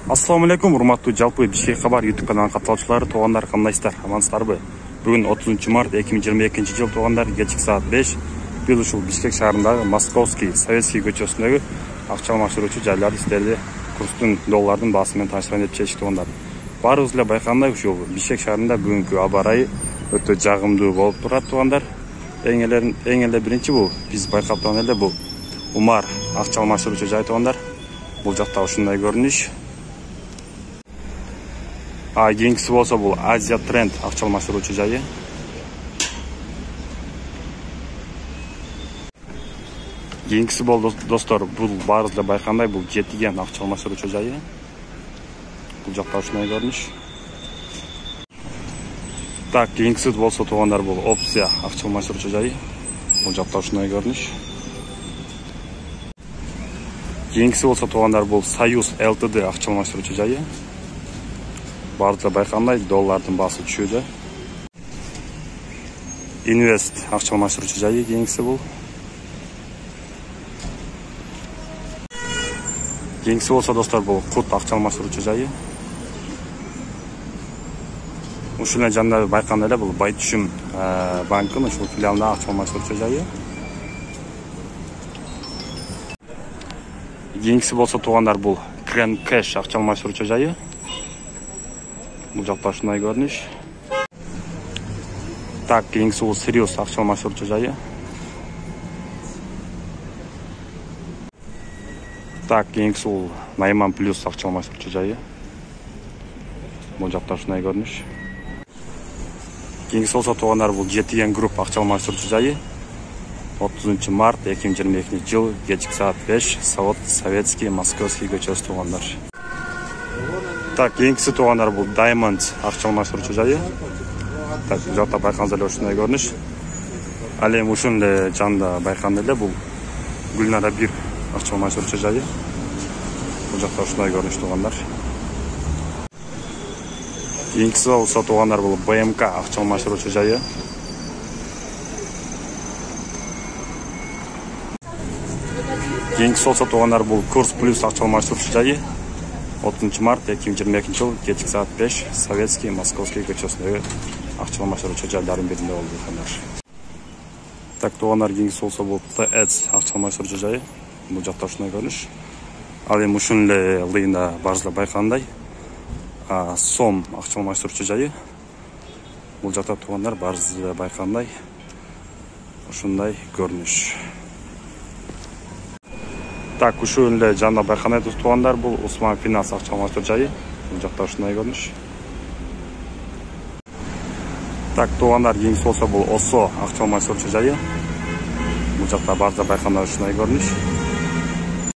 Assalamu alaikum, урматтуу жалпы Бишкек кабар YouTube каналынын катталуучулары, туугандар, кандайсыздар, амансыздарбы? Бүгүн 30 март 2022 жыл, туугандар, кечки саат 5 бул ушул Бишкек шаарындагы Московский, Советский көчөсүндөгү акча алмаштыруучу жайларды сиздерди курстун, доллардын баасы менен тааныштырам деп чечтик, туугандар. Баарыбыз эле байкагандай, ушул Бишкек шаарында бүгүнкү аба ырайы өтө жагымдуу болуп турат, туугандар. Эң эле биринчи бул биз байкап турган эле бул Умар акча алмаштыруучу жай, туугандар. Бул жакта ушундай көрүнүш. Кийинкиси болсо бул Азия Тренд акча алмаштыруучу жайы. Кийинкиси бол достор, бул баарыбыз эле байкагандай, бул жетиген акча алмаштыруучу жайы. Бул жакта ушундай көрүнүш. Так, кийинкиси болсо туугандар, бул Опция акча алмаштыруучу жайы. Бул жакта ушундай көрүнүш. Кийинкиси болсо туугандар, бул Союз ЛТД акча алмаштыруучу жайы. Баарыбыз эле байкагандай, доллардын баасы түшүүдө. Инвест акча алмаштыруучу жайы кийинкиси бул. Кийинкиси болсо достор, бул Кут акча алмаштыруучу жайы. Ушул эле жанда байкагандай эле, бул Байтүшүм банкынын ушул филиалында акча алмаштыруучу жайы. Кийинкиси болсо туугандар, бул Крен Кэш акча алмаштыруучу жайы. Бул жакта ушундай көрүнүш. Так, кийинкиси бул Сириус акча алмаштыруучу жайы. Так, кийинкиси бул Найман Плюс акча алмаштыруучу жайы. Бул жакта ушундай көрүнүш. Кийинкиси болсо туугандар, бул Жетиген групп акча алмаштыруучу жайы. 30 март 2022 жыл, кечки саат 5, Завод Советский, Московский көчөсү, туугандар. Так, кийинкиси туугандар, бул Diamond акча алмаштыруучу жайы. Так, бул жакта байкагансыз эле ушундай көрүнүш. Ал эми ушун эле жанда байкагандай эле, бул Гүлнара 1 акча алмаштыруучу жайы. Бул жакта ушундай көрүнүш, туугандар. Кийинкиси болсо туугандар, бул БМК акча алмаштыруучу жайы. Кийинкиси болсо туугандар, бул Курс Плюс акча алмаштыруучу жайы. 30 март 2022 жыл, кечки саат 5, Советский, Московский көчөсүндөгү акча алмаштыруучу жайлардын биринде болду, туугандар. Так, туугандар, кийинкиси болсо бул ТЭЦ акча алмаштыруучу жайы. Бул жакта ушундай көрүнүш. Ал эми ушун эле ылдыйында баарыбыз эле байкагандай, Сом акча алмаштыруучу жайы. Бул жакта туугандар, баарыбыз эле байкагандай ушундай көрүнүш. Так, ушул эле жанда байкагандай туугандар, бул Усман Финанс акча алмаштыруу жайы. Бул жакта ушундай көрүнүш. Так, туугандар, кийинкиси болсо бул ОСО акча алмаштыруучу жайы. Бул жакта баарыбыз байкагандай ушундай көрүнүш.